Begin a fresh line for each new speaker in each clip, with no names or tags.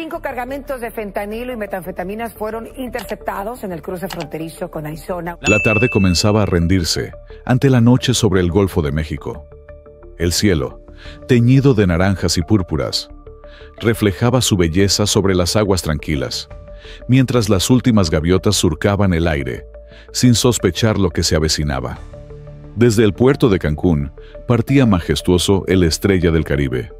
5 cargamentos de fentanilo y metanfetaminas fueron interceptados en el cruce fronterizo con Arizona.
La tarde comenzaba a rendirse ante la noche sobre el Golfo de México. El cielo, teñido de naranjas y púrpuras, reflejaba su belleza sobre las aguas tranquilas, mientras las últimas gaviotas surcaban el aire, sin sospechar lo que se avecinaba. Desde el puerto de Cancún partía majestuoso el Estrella del Caribe,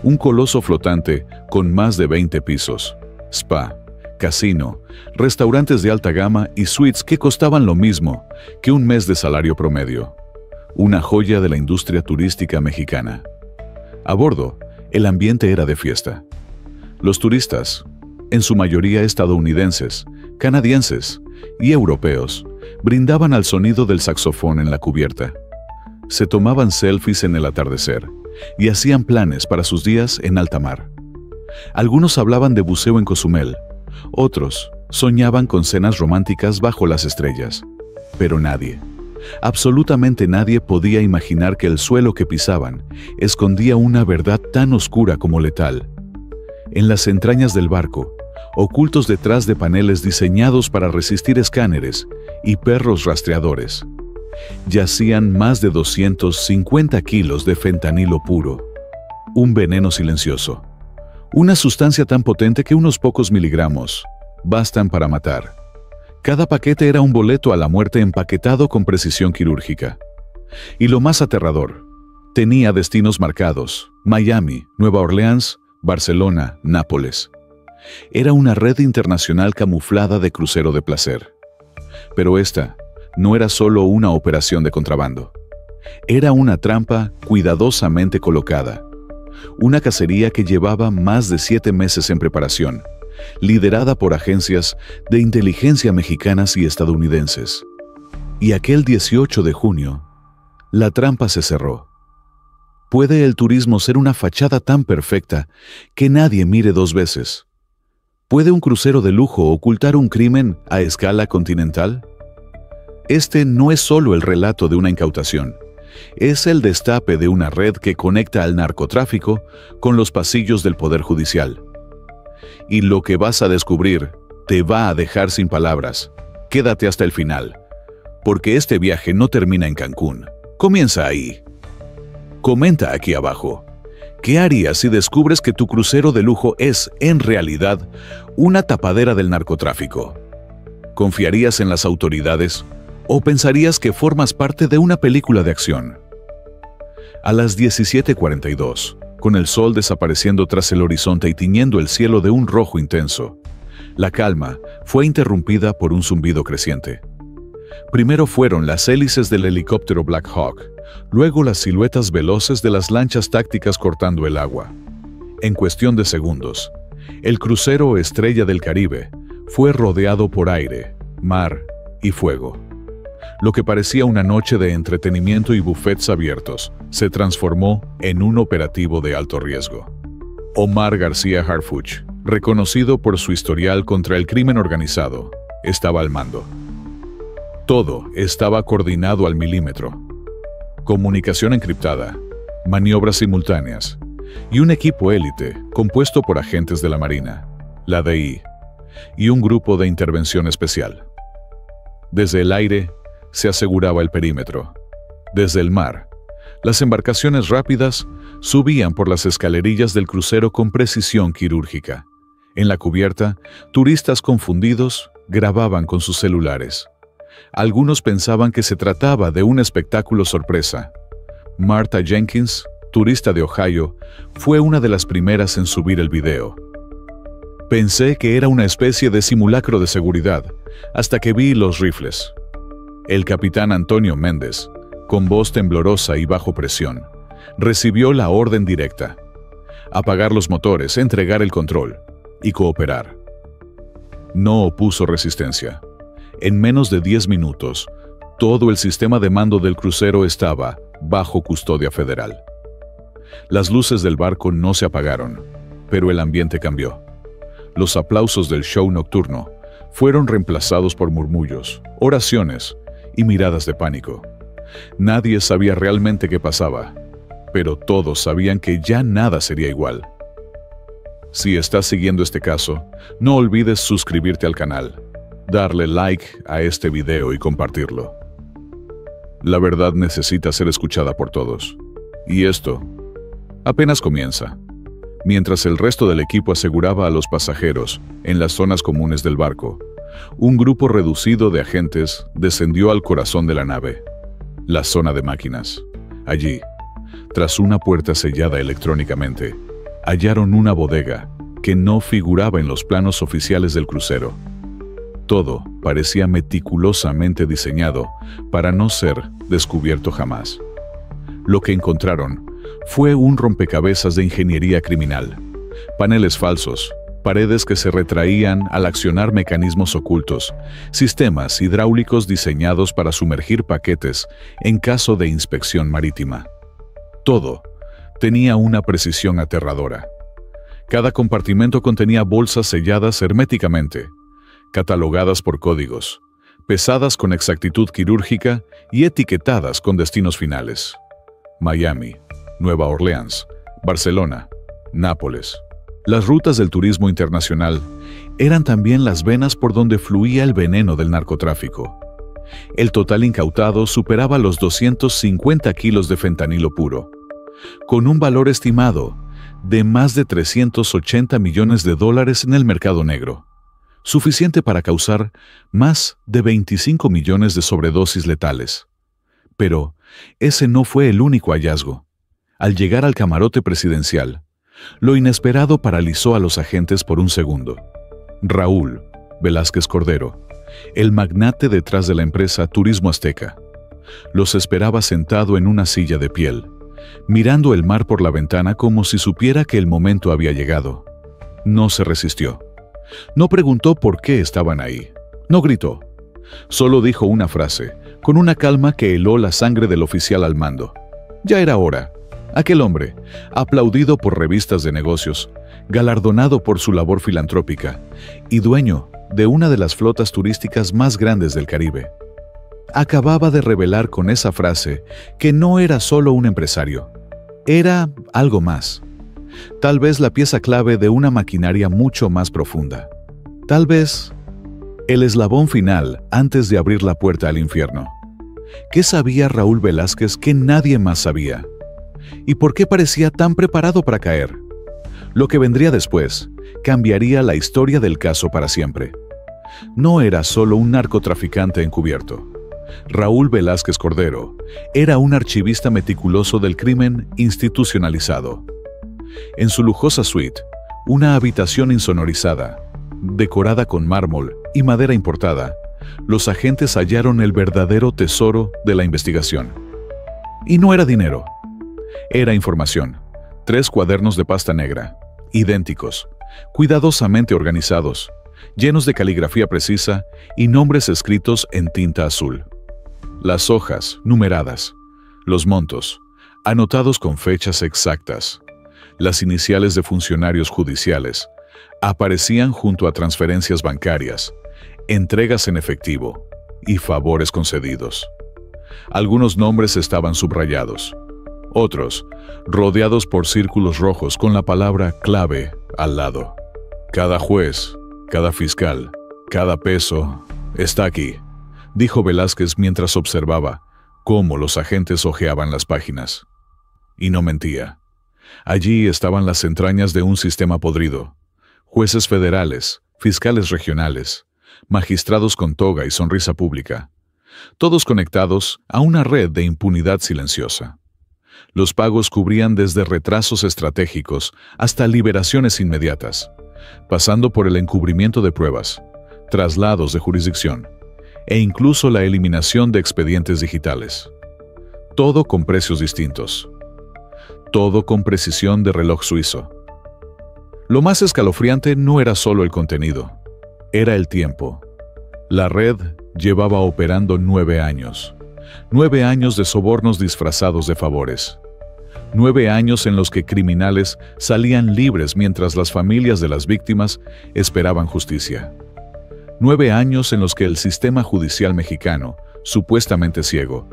un coloso flotante con más de 20 pisos, spa, casino, restaurantes de alta gama y suites que costaban lo mismo que un mes de salario promedio. Una joya de la industria turística mexicana. A bordo, el ambiente era de fiesta. Los turistas, en su mayoría estadounidenses, canadienses y europeos, brindaban al sonido del saxofón en la cubierta. Se tomaban selfies en el atardecer y hacían planes para sus días en alta mar. Algunos hablaban de buceo en Cozumel, otros soñaban con cenas románticas bajo las estrellas. Pero nadie, absolutamente nadie podía imaginar que el suelo que pisaban escondía una verdad tan oscura como letal. En las entrañas del barco, ocultos detrás de paneles diseñados para resistir escáneres y perros rastreadores, yacían más de 250 kilos de fentanilo puro, un veneno silencioso, una sustancia tan potente que unos pocos miligramos bastan para matar. Cada paquete era un boleto a la muerte empaquetado con precisión quirúrgica. Y lo más aterrador, tenía destinos marcados: Miami, Nueva Orleans, Barcelona, Nápoles. Era una red internacional camuflada de crucero de placer. Pero esta no era solo una operación de contrabando. Era una trampa cuidadosamente colocada. Una cacería que llevaba más de 7 meses en preparación, liderada por agencias de inteligencia mexicanas y estadounidenses. Y aquel 18 de junio, la trampa se cerró. ¿Puede el turismo ser una fachada tan perfecta que nadie mire 2 veces? ¿Puede un crucero de lujo ocultar un crimen a escala continental? Este no es solo el relato de una incautación, es el destape de una red que conecta al narcotráfico con los pasillos del Poder Judicial. Y lo que vas a descubrir te va a dejar sin palabras. Quédate hasta el final, porque este viaje no termina en Cancún, comienza ahí. Comenta aquí abajo, ¿qué harías si descubres que tu crucero de lujo es, en realidad, una tapadera del narcotráfico? ¿Confiarías en las autoridades o pensarías que formas parte de una película de acción? A las 17:42, con el sol desapareciendo tras el horizonte y tiñendo el cielo de un rojo intenso, la calma fue interrumpida por un zumbido creciente. Primero fueron las hélices del helicóptero Black Hawk, luego las siluetas veloces de las lanchas tácticas cortando el agua. En cuestión de segundos, el crucero Estrella del Caribe fue rodeado por aire, mar y fuego. Lo que parecía una noche de entretenimiento y buffets abiertos se transformó en un operativo de alto riesgo. Omar García Harfuch, reconocido por su historial contra el crimen organizado, estaba al mando. Todo estaba coordinado al milímetro. Comunicación encriptada, maniobras simultáneas y un equipo élite compuesto por agentes de la Marina, la DI y un grupo de intervención especial. Desde el aire se aseguraba el perímetro. Desde el mar, las embarcaciones rápidas subían por las escalerillas del crucero con precisión quirúrgica. En la cubierta, turistas confundidos grababan con sus celulares. Algunos pensaban que se trataba de un espectáculo sorpresa. Martha Jenkins, turista de Ohio, fue una de las primeras en subir el video. Pensé que era una especie de simulacro de seguridad, hasta que vi los rifles. El capitán Antonio Méndez, con voz temblorosa y bajo presión, recibió la orden directa: apagar los motores, entregar el control y cooperar. No opuso resistencia. En menos de 10 minutos, todo el sistema de mando del crucero estaba bajo custodia federal. Las luces del barco no se apagaron, pero el ambiente cambió. Los aplausos del show nocturno fueron reemplazados por murmullos, oraciones y miradas de pánico. Nadie sabía realmente qué pasaba, pero todos sabían que ya nada sería igual. Si estás siguiendo este caso, no olvides suscribirte al canal, darle like a este video y compartirlo. La verdad necesita ser escuchada por todos. Y esto apenas comienza. Mientras el resto del equipo aseguraba a los pasajeros en las zonas comunes del barco, un grupo reducido de agentes descendió al corazón de la nave, la zona de máquinas. Allí, tras una puerta sellada electrónicamente, hallaron una bodega que no figuraba en los planos oficiales del crucero. Todo parecía meticulosamente diseñado para no ser descubierto jamás. Lo que encontraron fue un rompecabezas de ingeniería criminal, paneles falsos, paredes que se retraían al accionar mecanismos ocultos, sistemas hidráulicos diseñados para sumergir paquetes en caso de inspección marítima. Todo tenía una precisión aterradora. Cada compartimento contenía bolsas selladas herméticamente, catalogadas por códigos, pesadas con exactitud quirúrgica y etiquetadas con destinos finales: Miami, Nueva Orleans, Barcelona, Nápoles. Las rutas del turismo internacional eran también las venas por donde fluía el veneno del narcotráfico. El total incautado superaba los 250 kilos de fentanilo puro, con un valor estimado de más de 380 millones de dólares en el mercado negro, suficiente para causar más de 25 millones de sobredosis letales. Pero ese no fue el único hallazgo. Al llegar al camarote presidencial, lo inesperado paralizó a los agentes por un segundo. Raúl Velázquez Cordero, el magnate detrás de la empresa Turismo Azteca, los esperaba sentado en una silla de piel, mirando el mar por la ventana como si supiera que el momento había llegado. No se resistió. No preguntó por qué estaban ahí. No gritó. Solo dijo una frase, con una calma que heló la sangre del oficial al mando. Ya era hora. Aquel hombre, aplaudido por revistas de negocios, galardonado por su labor filantrópica y dueño de una de las flotas turísticas más grandes del Caribe, acababa de revelar con esa frase que no era solo un empresario, era algo más. Tal vez la pieza clave de una maquinaria mucho más profunda. Tal vez el eslabón final antes de abrir la puerta al infierno. ¿Qué sabía Raúl Velázquez que nadie más sabía? ¿Y por qué parecía tan preparado para caer? Lo que vendría después cambiaría la historia del caso para siempre. No era solo un narcotraficante encubierto. Raúl Velázquez Cordero era un archivista meticuloso del crimen institucionalizado. En su lujosa suite, una habitación insonorizada, decorada con mármol y madera importada, los agentes hallaron el verdadero tesoro de la investigación. Y no era dinero. Era información. 3 cuadernos de pasta negra, idénticos, cuidadosamente organizados, llenos de caligrafía precisa y nombres escritos en tinta azul. Las hojas numeradas, los montos, anotados con fechas exactas. Las iniciales de funcionarios judiciales aparecían junto a transferencias bancarias, entregas en efectivo y favores concedidos. Algunos nombres estaban subrayados, otros rodeados por círculos rojos con la palabra clave al lado. Cada juez, cada fiscal, cada peso está aquí, dijo Velázquez mientras observaba cómo los agentes hojeaban las páginas. Y no mentía. Allí estaban las entrañas de un sistema podrido. Jueces federales, fiscales regionales, magistrados con toga y sonrisa pública, todos conectados a una red de impunidad silenciosa. Los pagos cubrían desde retrasos estratégicos hasta liberaciones inmediatas, pasando por el encubrimiento de pruebas, traslados de jurisdicción e incluso la eliminación de expedientes digitales. Todo con precios distintos. Todo con precisión de reloj suizo. Lo más escalofriante no era solo el contenido, era el tiempo. La red llevaba operando 9 años. 9 años de sobornos disfrazados de favores. 9 años en los que criminales salían libres mientras las familias de las víctimas esperaban justicia. 9 años en los que el sistema judicial mexicano, supuestamente ciego,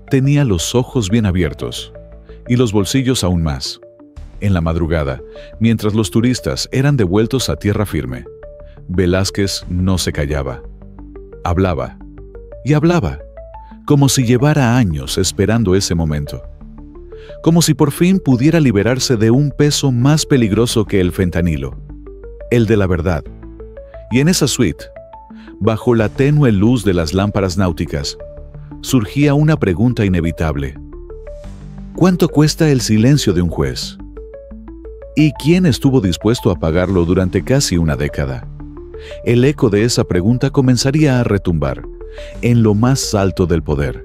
tenía los ojos bien abiertos y los bolsillos aún más. En la madrugada, mientras los turistas eran devueltos a tierra firme, Velázquez no se callaba. Hablaba y hablaba, como si llevara años esperando ese momento. Como si por fin pudiera liberarse de un peso más peligroso que el fentanilo, el de la verdad. Y en esa suite, bajo la tenue luz de las lámparas náuticas, surgía una pregunta inevitable. ¿Cuánto cuesta el silencio de un juez? ¿Y quién estuvo dispuesto a pagarlo durante casi una década? El eco de esa pregunta comenzaría a retumbar en lo más alto del poder.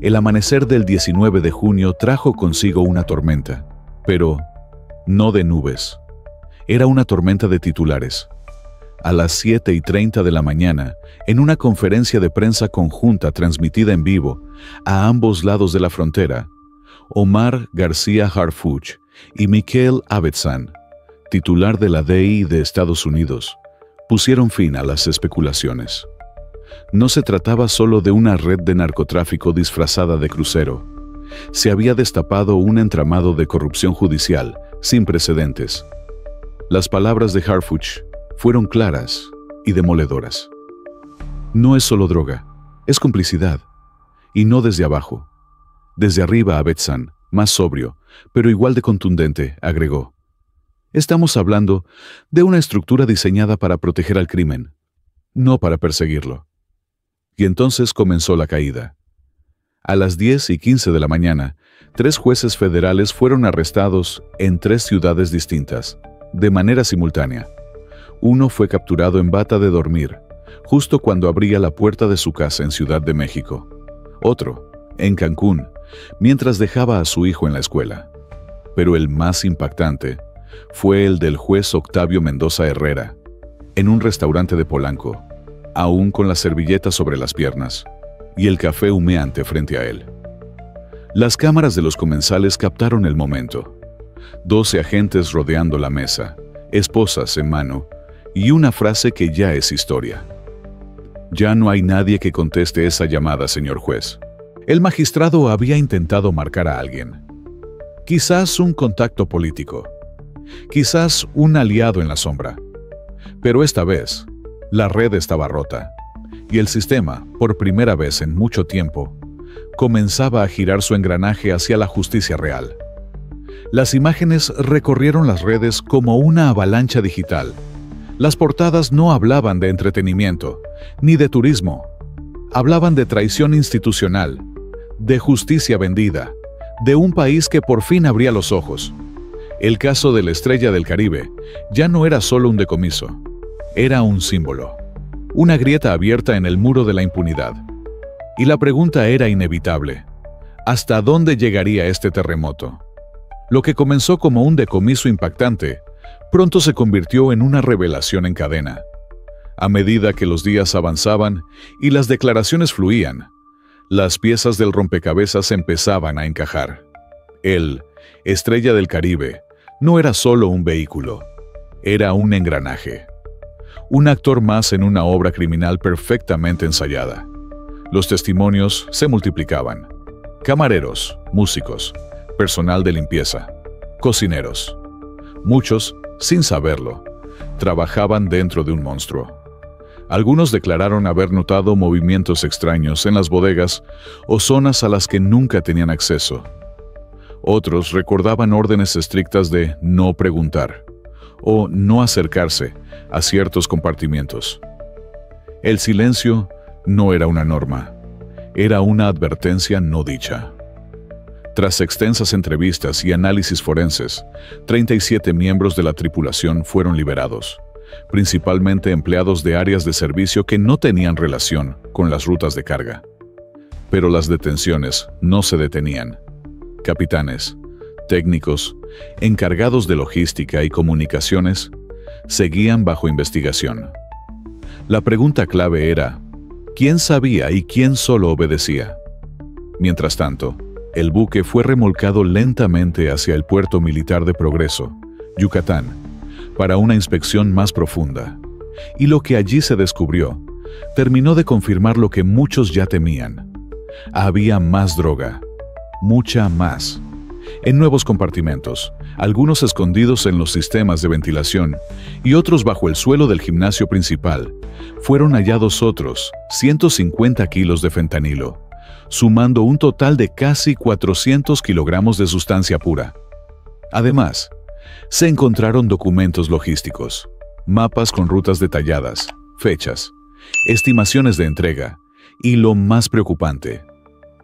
El amanecer del 19 de junio trajo consigo una tormenta, pero no de nubes. Era una tormenta de titulares. A las 7:30 de la mañana, en una conferencia de prensa conjunta transmitida en vivo a ambos lados de la frontera, Omar García Harfuch y Michael Avetsan, titular de la DEI de Estados Unidos, pusieron fin a las especulaciones. No se trataba solo de una red de narcotráfico disfrazada de crucero. Se había destapado un entramado de corrupción judicial sin precedentes. Las palabras de Harfuch fueron claras y demoledoras. No es solo droga, es complicidad. Y no desde abajo. Desde arriba, Avetsan, más sobrio, pero igual de contundente, agregó: estamos hablando de una estructura diseñada para proteger al crimen, no para perseguirlo. Y entonces comenzó la caída. A las 10:15 de la mañana, 3 jueces federales fueron arrestados en 3 ciudades distintas, de manera simultánea. Uno fue capturado en bata de dormir, justo cuando abría la puerta de su casa en Ciudad de México. Otro, en Cancún, mientras dejaba a su hijo en la escuela. Pero el más impactante fue el del juez Octavio Mendoza Herrera, en un restaurante de Polanco, aún con la servilleta sobre las piernas y el café humeante frente a él. Las cámaras de los comensales captaron el momento. 12 agentes rodeando la mesa, esposas en mano, y una frase que ya es historia. Ya no hay nadie que conteste esa llamada, señor juez. El magistrado había intentado marcar a alguien. Quizás un contacto político. Quizás un aliado en la sombra. Pero esta vez, la red estaba rota, y el sistema, por primera vez en mucho tiempo, comenzaba a girar su engranaje hacia la justicia real. Las imágenes recorrieron las redes como una avalancha digital. Las portadas no hablaban de entretenimiento, ni de turismo. Hablaban de traición institucional, de justicia vendida, de un país que por fin abría los ojos. El caso de la Estrella del Caribe ya no era solo un decomiso, era un símbolo, una grieta abierta en el muro de la impunidad. Y la pregunta era inevitable: ¿hasta dónde llegaría este terremoto? Lo que comenzó como un decomiso impactante, pronto se convirtió en una revelación en cadena. A medida que los días avanzaban y las declaraciones fluían, las piezas del rompecabezas empezaban a encajar. El Estrella del Caribe no era solo un vehículo, era un engranaje. Un actor más en una obra criminal perfectamente ensayada. Los testimonios se multiplicaban. Camareros, músicos, personal de limpieza, cocineros. Muchos, sin saberlo, trabajaban dentro de un monstruo. Algunos declararon haber notado movimientos extraños en las bodegas o zonas a las que nunca tenían acceso. Otros recordaban órdenes estrictas de no preguntar o no acercarse a ciertos compartimientos. El silencio no era una norma, era una advertencia no dicha. Tras extensas entrevistas y análisis forenses, 37 miembros de la tripulación fueron liberados, principalmente empleados de áreas de servicio que no tenían relación con las rutas de carga. Pero las detenciones no se detenían. Capitanes, técnicos, encargados de logística y comunicaciones, seguían bajo investigación. La pregunta clave era: ¿quién sabía y quién solo obedecía? Mientras tanto, el buque fue remolcado lentamente hacia el puerto militar de Progreso, Yucatán, para una inspección más profunda. Y lo que allí se descubrió terminó de confirmar lo que muchos ya temían. Había más droga, mucha más, en nuevos compartimentos, algunos escondidos en los sistemas de ventilación y otros bajo el suelo del gimnasio principal, fueron hallados otros 150 kilos de fentanilo, sumando un total de casi 400 kilogramos de sustancia pura. Además, se encontraron documentos logísticos, mapas con rutas detalladas, fechas, estimaciones de entrega y, lo más preocupante,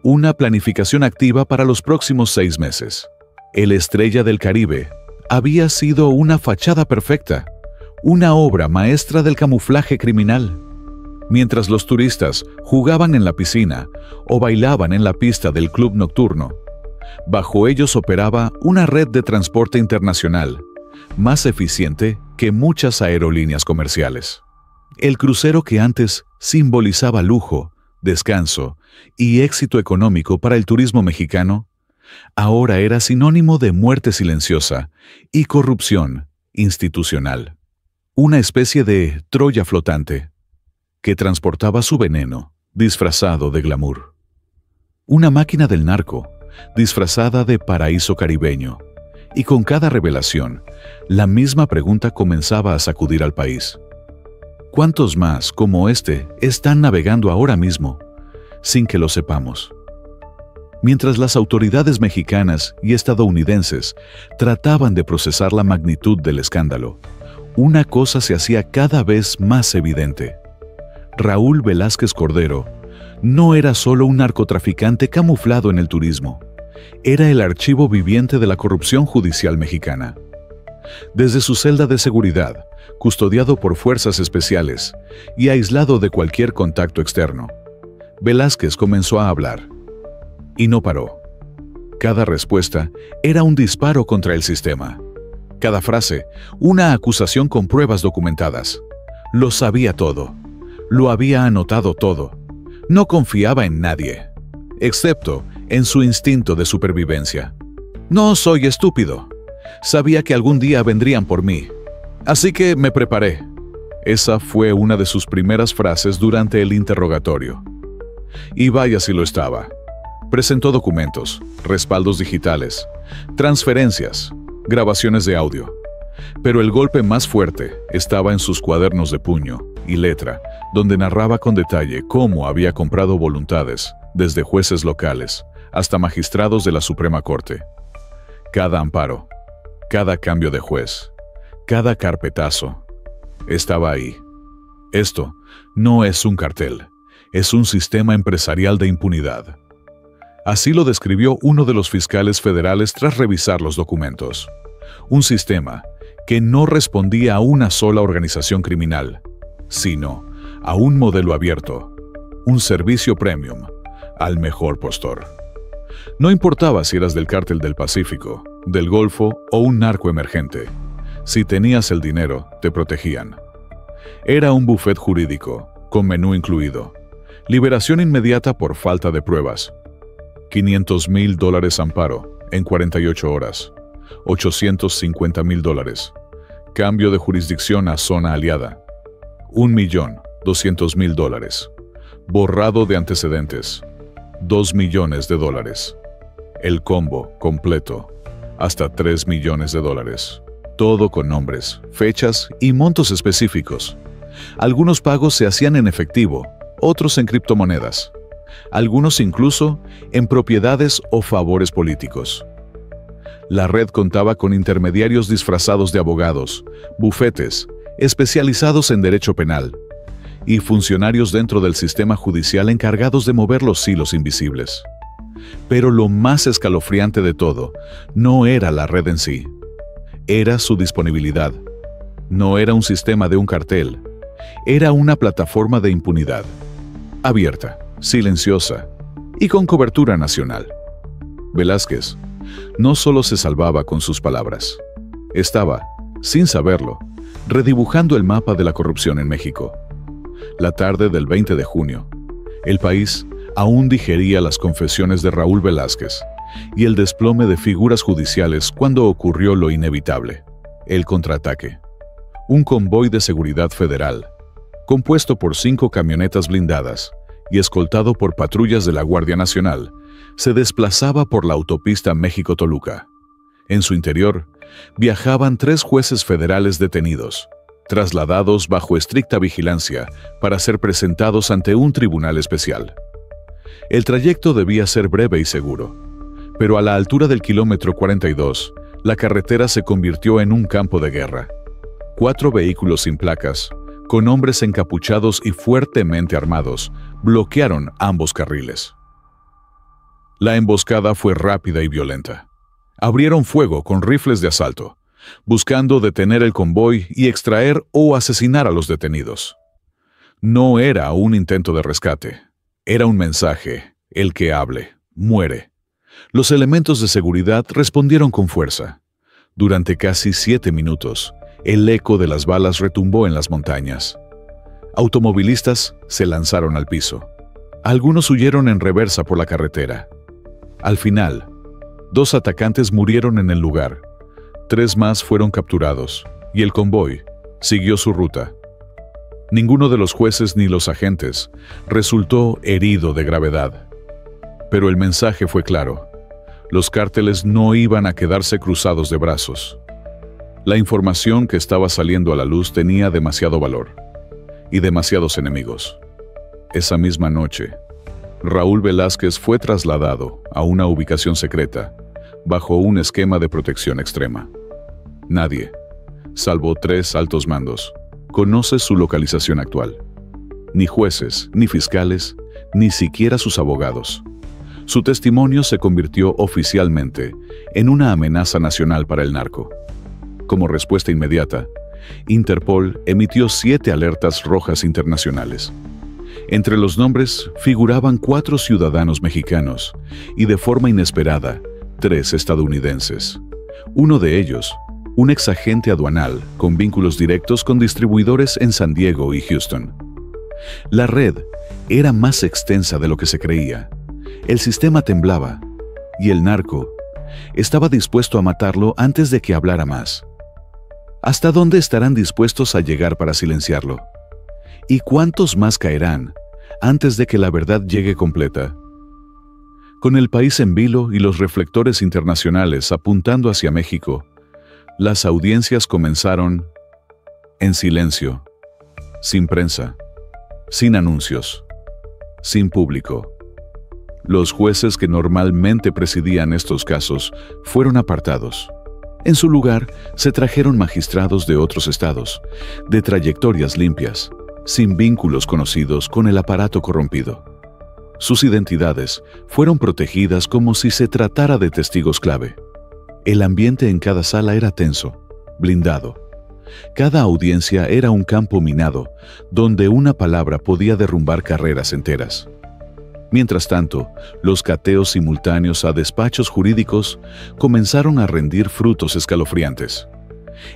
una planificación activa para los próximos 6 meses. El Estrella del Caribe había sido una fachada perfecta, una obra maestra del camuflaje criminal. Mientras los turistas jugaban en la piscina o bailaban en la pista del club nocturno, bajo ellos operaba una red de transporte internacional, más eficiente que muchas aerolíneas comerciales. El crucero que antes simbolizaba lujo, descanso y éxito económico para el turismo mexicano, ahora era sinónimo de muerte silenciosa y corrupción institucional. Una especie de Troya flotante que transportaba su veneno disfrazado de glamour. Una máquina del narco disfrazada de paraíso caribeño. Y con cada revelación, la misma pregunta comenzaba a sacudir al país. ¿Cuántos más como este están navegando ahora mismo, sin que lo sepamos? Mientras las autoridades mexicanas y estadounidenses trataban de procesar la magnitud del escándalo, una cosa se hacía cada vez más evidente. Raúl Velázquez Cordero no era solo un narcotraficante camuflado en el turismo, era el archivo viviente de la corrupción judicial mexicana. Desde su celda de seguridad, custodiado por fuerzas especiales y aislado de cualquier contacto externo, Velázquez comenzó a hablar. Y no paró. Cada respuesta era un disparo contra el sistema. Cada frase, una acusación con pruebas documentadas. Lo sabía todo. Lo había anotado todo. No confiaba en nadie, excepto en su instinto de supervivencia. No soy estúpido. Sabía que algún día vendrían por mí. Así que me preparé. Esa fue una de sus primeras frases durante el interrogatorio. Y vaya si lo estaba. Presentó documentos, respaldos digitales, transferencias, grabaciones de audio. Pero el golpe más fuerte estaba en sus cuadernos de puño y letra, donde narraba con detalle cómo había comprado voluntades, desde jueces locales hasta magistrados de la Suprema Corte. Cada amparo, cada cambio de juez, cada carpetazo, estaba ahí. Esto no es un cartel, es un sistema empresarial de impunidad. Así lo describió uno de los fiscales federales tras revisar los documentos. Un sistema que no respondía a una sola organización criminal, sino a un modelo abierto, un servicio premium, al mejor postor. No importaba si eras del Cártel del Pacífico, del Golfo o un narco emergente. Si tenías el dinero, te protegían. Era un buffet jurídico, con menú incluido. Liberación inmediata por falta de pruebas. $500,000 amparo en 48 horas. $850,000. Cambio de jurisdicción a zona aliada. $1,200,000. Borrado de antecedentes. $2 millones. El combo completo. Hasta $3 millones. Todo con nombres, fechas y montos específicos. Algunos pagos se hacían en efectivo, otros en criptomonedas. Algunos incluso en propiedades o favores políticos. La red contaba con intermediarios disfrazados de abogados, bufetes, especializados en derecho penal, y funcionarios dentro del sistema judicial encargados de mover los hilos invisibles. Pero lo más escalofriante de todo no era la red en sí, era su disponibilidad. No era un sistema de un cartel, era una plataforma de impunidad, abierta, silenciosa y con cobertura nacional. Velázquez no solo se salvaba con sus palabras, estaba, sin saberlo, redibujando el mapa de la corrupción en México. La tarde del 20 de junio, el país aún digería las confesiones de Raúl Velázquez y el desplome de figuras judiciales cuando ocurrió lo inevitable, el contraataque. Un convoy de seguridad federal, compuesto por 5 camionetas blindadas y escoltado por patrullas de la Guardia Nacional, se desplazaba por la autopista México-Toluca. En su interior, viajaban 3 jueces federales detenidos, trasladados bajo estricta vigilancia para ser presentados ante un tribunal especial. El trayecto debía ser breve y seguro, pero a la altura del kilómetro 42, la carretera se convirtió en un campo de guerra. 4 vehículos sin placas, con hombres encapuchados y fuertemente armados, bloquearon ambos carriles. La emboscada fue rápida y violenta. Abrieron fuego con rifles de asalto, buscando detener el convoy y extraer o asesinar a los detenidos. No era un intento de rescate, era un mensaje: el que hable, muere. Los elementos de seguridad respondieron con fuerza. Durante casi 7 minutos, el eco de las balas retumbó en las montañas. Automovilistas se lanzaron al piso. Algunos huyeron en reversa por la carretera. Al final, 2 atacantes murieron en el lugar. 3 más fueron capturados, y el convoy siguió su ruta. Ninguno de los jueces ni los agentes resultó herido de gravedad. Pero el mensaje fue claro: los cárteles no iban a quedarse cruzados de brazos. La información que estaba saliendo a la luz tenía demasiado valor y demasiados enemigos. Esa misma noche, Raúl Velázquez fue trasladado a una ubicación secreta bajo un esquema de protección extrema. Nadie, salvo 3 altos mandos, conoce su localización actual. Ni jueces, ni fiscales, ni siquiera sus abogados. Su testimonio se convirtió oficialmente en una amenaza nacional para el narco. Como respuesta inmediata, Interpol emitió 7 alertas rojas internacionales. Entre los nombres figuraban 4 ciudadanos mexicanos y, de forma inesperada, 3 estadounidenses. Uno de ellos, un exagente aduanal con vínculos directos con distribuidores en San Diego y Houston. La red era más extensa de lo que se creía. El sistema temblaba y el narco estaba dispuesto a matarlo antes de que hablara más. ¿Hasta dónde estarán dispuestos a llegar para silenciarlo? ¿Y cuántos más caerán antes de que la verdad llegue completa? Con el país en vilo y los reflectores internacionales apuntando hacia México, las audiencias comenzaron en silencio, sin prensa, sin anuncios, sin público. Los jueces que normalmente presidían estos casos fueron apartados. En su lugar, se trajeron magistrados de otros estados, de trayectorias limpias, sin vínculos conocidos con el aparato corrompido. Sus identidades fueron protegidas como si se tratara de testigos clave. El ambiente en cada sala era tenso, blindado. Cada audiencia era un campo minado, donde una palabra podía derrumbar carreras enteras. Mientras tanto, los cateos simultáneos a despachos jurídicos comenzaron a rendir frutos escalofriantes.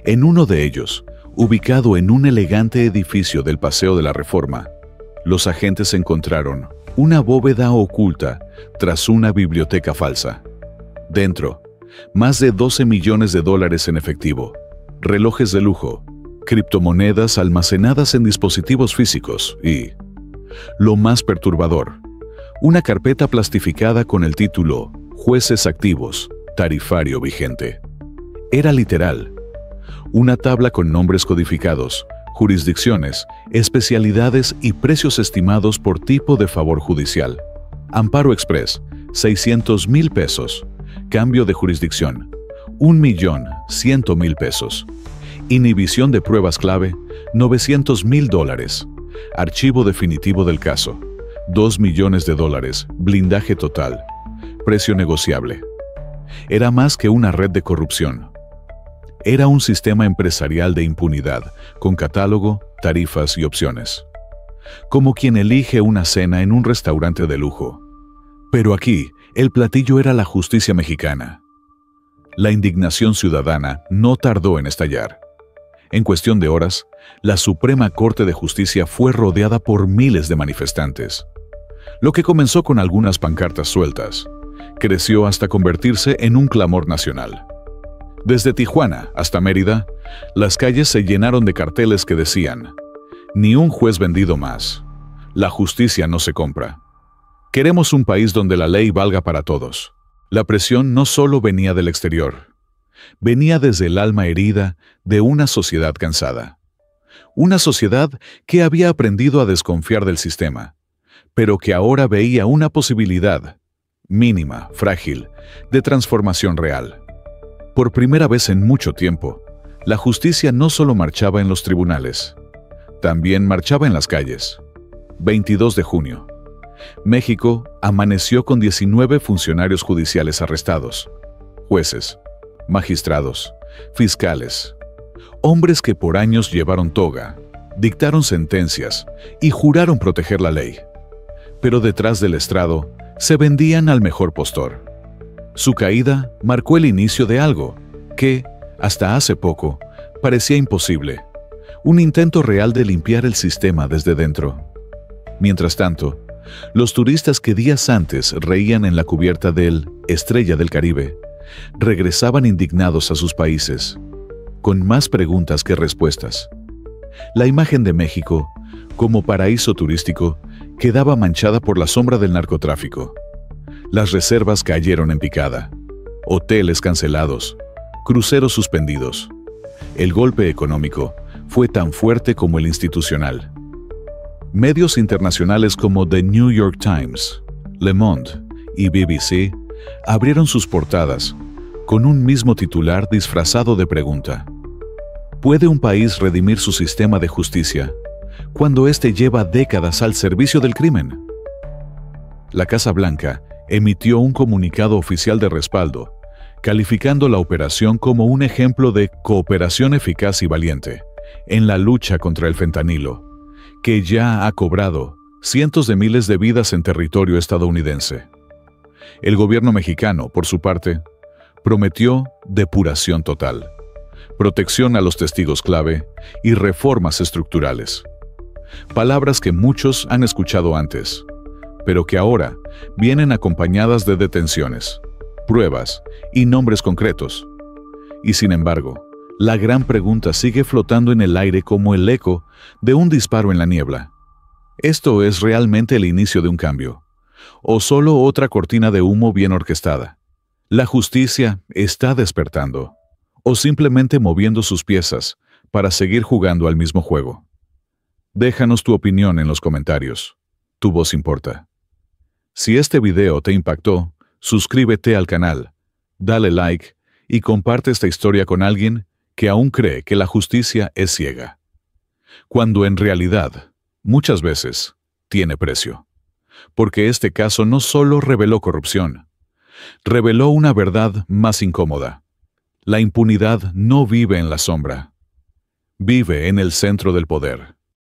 En uno de ellos, ubicado en un elegante edificio del Paseo de la Reforma, los agentes encontraron una bóveda oculta tras una biblioteca falsa. Dentro, más de $12 millones en efectivo, relojes de lujo, criptomonedas almacenadas en dispositivos físicos y, lo más perturbador, una carpeta plastificada con el título Jueces activos, tarifario vigente. Era literal. Una tabla con nombres codificados, jurisdicciones, especialidades y precios estimados por tipo de favor judicial. Amparo express, $600,000. Cambio de jurisdicción, $1,100,000. Inhibición de pruebas clave, $900,000. Archivo definitivo del caso, $2 millones. Blindaje total. Precio negociable. Era más que una red de corrupción. Era un sistema empresarial de impunidad, con catálogo, tarifas y opciones. Como quien elige una cena en un restaurante de lujo. Pero aquí, el platillo era la justicia mexicana. La indignación ciudadana no tardó en estallar. En cuestión de horas, la Suprema Corte de Justicia fue rodeada por miles de manifestantes. Lo que comenzó con algunas pancartas sueltas, creció hasta convertirse en un clamor nacional. Desde Tijuana hasta Mérida, las calles se llenaron de carteles que decían: "Ni un juez vendido más. La justicia no se compra. Queremos un país donde la ley valga para todos". La presión no solo venía del exterior. venía desde el alma herida de una sociedad cansada. Una sociedad que había aprendido a desconfiar del sistema, pero que ahora veía una posibilidad, mínima, frágil, de transformación real. Por primera vez en mucho tiempo, la justicia no solo marchaba en los tribunales, también marchaba en las calles. 22 de junio. México amaneció con 19 funcionarios judiciales arrestados, jueces, magistrados, fiscales, hombres que por años llevaron toga, dictaron sentencias y juraron proteger la ley. Pero detrás del estrado se vendían al mejor postor. Su caída marcó el inicio de algo que, hasta hace poco, parecía imposible, un intento real de limpiar el sistema desde dentro. Mientras tanto, los turistas que días antes reían en la cubierta del Estrella del Caribe, regresaban indignados a sus países, con más preguntas que respuestas. La imagen de México, como paraíso turístico, quedaba manchada por la sombra del narcotráfico. Las reservas cayeron en picada, hoteles cancelados, cruceros suspendidos. El golpe económico fue tan fuerte como el institucional. Medios internacionales como The New York Times, Le Monde y BBC abrieron sus portadas con un mismo titular disfrazado de pregunta. ¿Puede un país redimir su sistema de justicia cuando éste lleva décadas al servicio del crimen? La Casa Blanca emitió un comunicado oficial de respaldo, calificando la operación como un ejemplo de cooperación eficaz y valiente en la lucha contra el fentanilo, que ya ha cobrado cientos de miles de vidas en territorio estadounidense. El gobierno mexicano, por su parte, prometió depuración total, protección a los testigos clave y reformas estructurales. Palabras que muchos han escuchado antes, pero que ahora vienen acompañadas de detenciones, pruebas y nombres concretos. Y sin embargo, la gran pregunta sigue flotando en el aire como el eco de un disparo en la niebla. ¿Esto es realmente el inicio de un cambio? ¿O solo otra cortina de humo bien orquestada? ¿La justicia está despertando? ¿O simplemente moviendo sus piezas para seguir jugando al mismo juego? Déjanos tu opinión en los comentarios. Tu voz importa. Si este video te impactó, suscríbete al canal, dale like y comparte esta historia con alguien que aún cree que la justicia es ciega, cuando en realidad, muchas veces, tiene precio. Porque este caso no solo reveló corrupción, reveló una verdad más incómoda. La impunidad no vive en la sombra, vive en el centro del poder.